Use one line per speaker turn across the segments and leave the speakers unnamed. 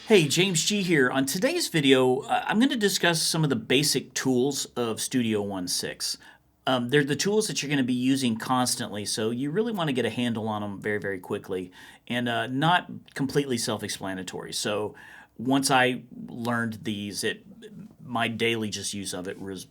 Hey, James G here. On today's video, I'm going to discuss some of the basic tools of Studio One 6. They're the tools that you're going to be using constantly, so you really want to get a handle on them very, very quickly, and not completely self-explanatory. So once I learned these, my daily just use of it was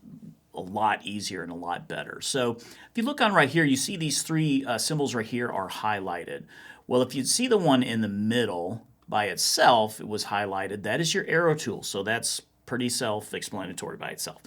a lot easier and a lot better. So if you look on right here, you see these three symbols right here are highlighted. Well, if you see the one in the middle by itself, it was highlighted. That is your arrow tool, so that's pretty self-explanatory by itself.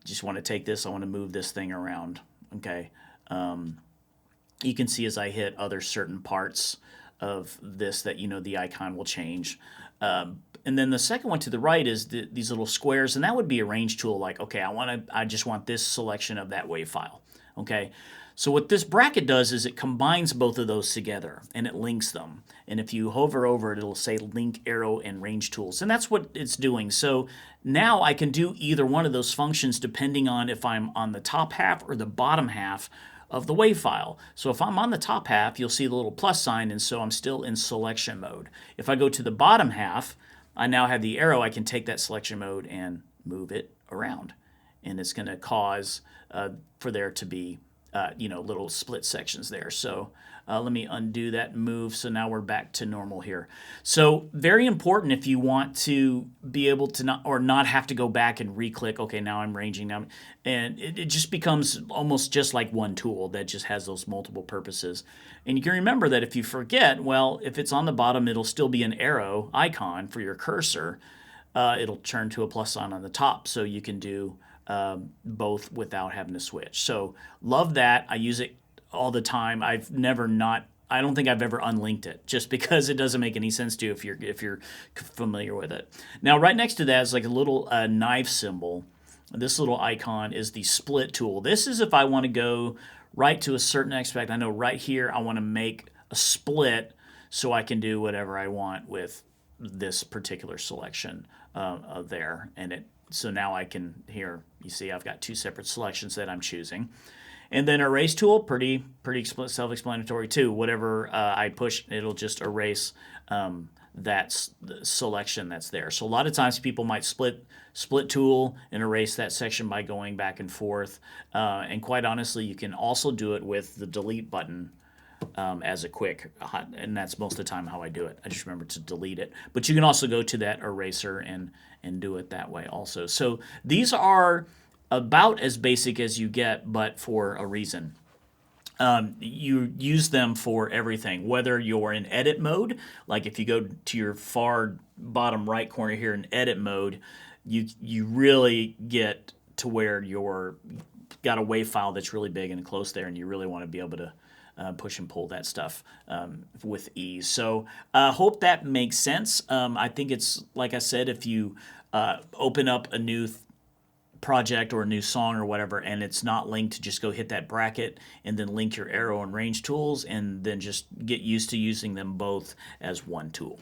Just want to take this, I want to move this thing around, okay? You can see as I hit other certain parts of this that, the icon will change. And then the second one to the right is these little squares, and that would be a range tool like, okay, I just want this selection of that WAV file, okay? So what this bracket does is it combines both of those together and it links them. And if you hover over it, it'll say link arrow and range tools. And that's what it's doing. So now I can do either one of those functions depending on if I'm on the top half or the bottom half of the WAV file. So if I'm on the top half, you'll see the little plus sign, and so I'm still in selection mode. If I go to the bottom half, I now have the arrow. I can take that selection mode and move it around. And it's going to cause for there to be little split sections there. So let me undo that move. So now we're back to normal here. So very important if you want to be able to not have to go back and re-click. Okay, now I'm ranging now, and it just becomes almost just like one tool that just has those multiple purposes. And you can remember that if you forget, well, if it's on the bottom, it'll still be an arrow icon for your cursor. It'll turn to a plus sign on the top, so you can do both without having to switch. So love that. I use it all the time. I don't think I've ever unlinked it, just because it doesn't make any sense to you if you're familiar with it. Now right next to that is like a little knife symbol. This little icon is the split tool. This is if I want to go right to a certain aspect. I know right here I want to make a split so I can do whatever I want with this particular selection there, and so now I can, here you see I've got two separate selections that I'm choosing. And then erase tool, pretty self-explanatory too. Whatever I push, it'll just erase that selection that's there. So a lot of times people might split tool and erase that section by going back and forth. And quite honestly, you can also do it with the delete button as a quick, and that's most of the time how I do it. I just remember to delete it. But you can also go to that eraser and do it that way also. So these are about as basic as you get, but for a reason. You use them for everything, whether you're in edit mode, like if you go to your far bottom right corner here in edit mode, you really get to where you're got a WAV file that's really big and close there, and you really want to be able to push and pull that stuff with ease. So hope that makes sense. I think it's, like I said, if you open up a new project or a new song or whatever and it's not linked, just go hit that bracket and then link your arrow and range tools, and then just get used to using them both as one tool.